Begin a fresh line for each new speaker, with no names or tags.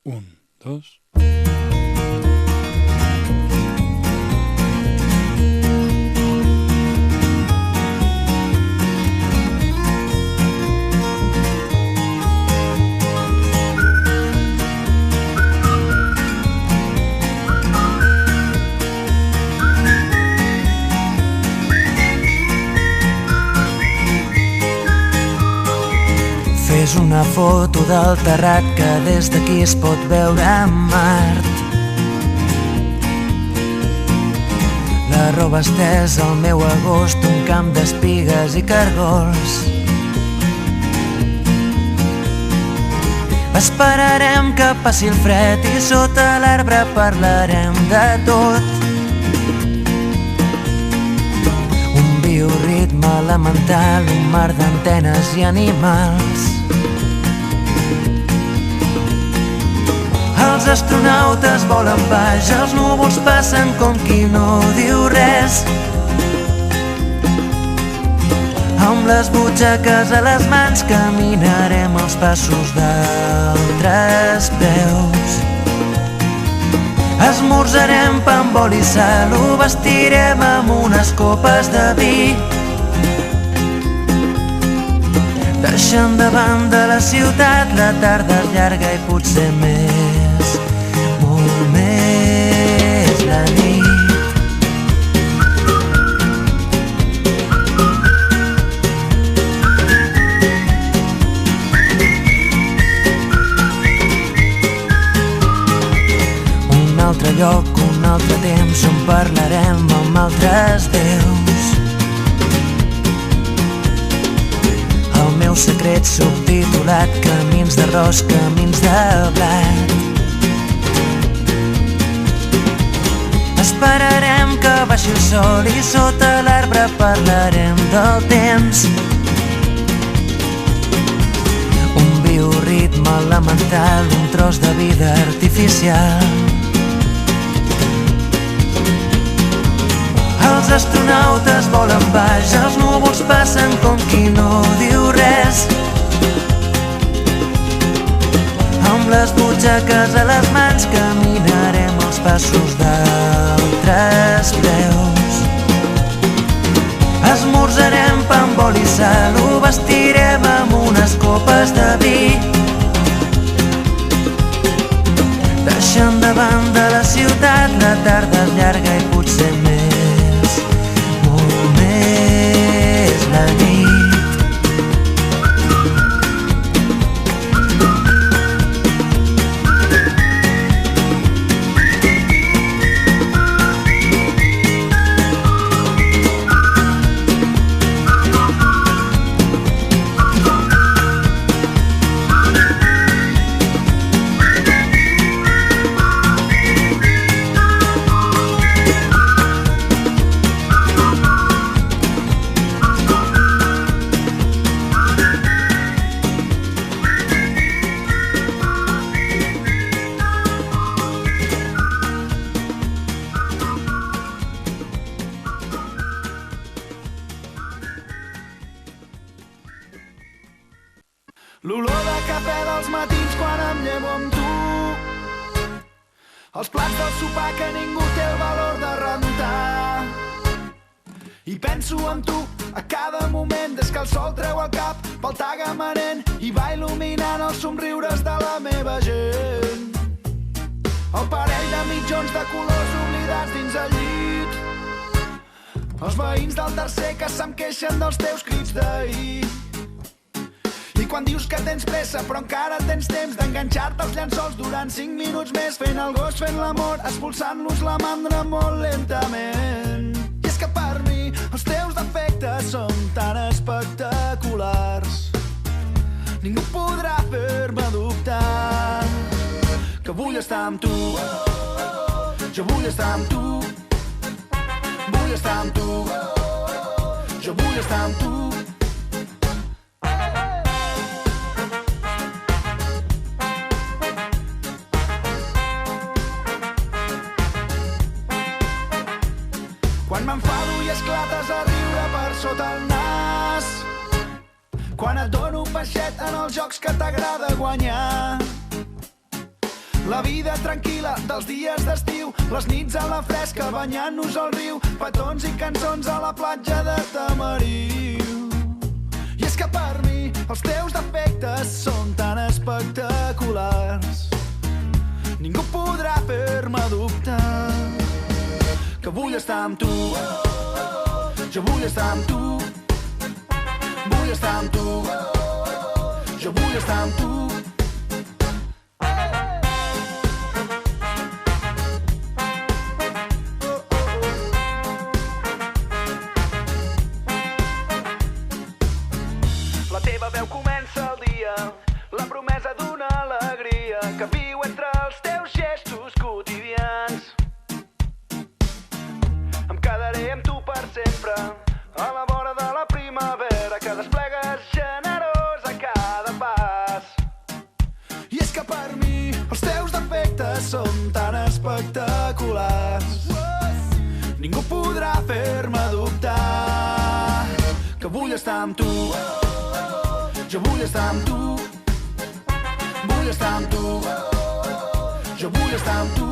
1, 2...
Fes una foto del terrat que des d'aquí es pot veure Mart. La roba estesa al meu agost, un camp d'espigues i cargols. Esperarem que passi el fred i sota l'arbre parlarem de tot. Un bioritme elemental, un mar d'antenes i animals. Els astronautes volen baix, els núvols passen com qui no diu res. Amb les butxaques a les mans caminarem els passos d'altres peus. Esmorzarem pa amb oli i sal, ho vestirem amb unes copes de vi. Deixant de banda la ciutat, la tarda és llarga i potser més, molt més la nit. Un altre lloc, un altre temps on parlarem amb altres déus. El meu secret subtitulat, camins d'arròs, camins de blat. Esperarem que baixi el sol i sota l'arbre parlarem del temps. Un bioritme elemental, un tros de vida artificial. Els astronautes volen baix, els núvols passen com qui no diu res. Amb les butxaques a les mans caminarem els passos d'altres peus. Esmorzarem pa amb oli i sal, ho vestirem amb unes copes de vi. Deixant de banda la ciutat, la tarda és llarga i potser més, molt més la nit.
L'olor de cafè dels matins quan em llevo amb tu. Els plats del sopar que ningú té el valor de rentar. I penso en tu a cada moment des que el sol treu el cap pel tagamanent i va il·luminant els somriures de la meva gent. El parell de mitjons de colors oblidats dins el llit. Els veïns del tercer que se'm queixen dels teus crits d'ahir. I quan dius que tens pressa però encara tens temps d'enganxar-te als llençols durant 5 minuts més, fent el gos, fent l'amor, expulsant-los la mandra molt lentament. I és que per mi els teus defectes són tan espectaculars, ningú podrà fer-me dubtar que vull estar amb tu. Jo vull estar amb tu. Vull estar amb tu. Jo vull estar amb tu. Quan m'enfado i esclates a riure per sota el nas, quan et dono un peixet en els jocs que t'agrada guanyar, La vida tranquil·la dels dies d'estiu, les nits a la fresca banyant-nos al riu, petons i cançons a la platja de Tamariu. I és que per mi els teus defectes són tan espectaculars, ningú podrà fer-me dubtar que vull estar amb tu. Jo vull estar amb tu. Vull estar amb tu. Jo vull estar amb tu. La teva veu comença el dia, la promesa d'una alegria que viu entre els teus gestos quotidians. Em quedaré amb tu per sempre, a la vora de la primavera que desplegues generós a cada pas. I és que per mi els teus defectes són tan espectaculars, ningú podrà fer-me dubtar que vull estar amb tu. Jo vull estar amb tu. Vull estar amb tu. Jo vull estar amb tu.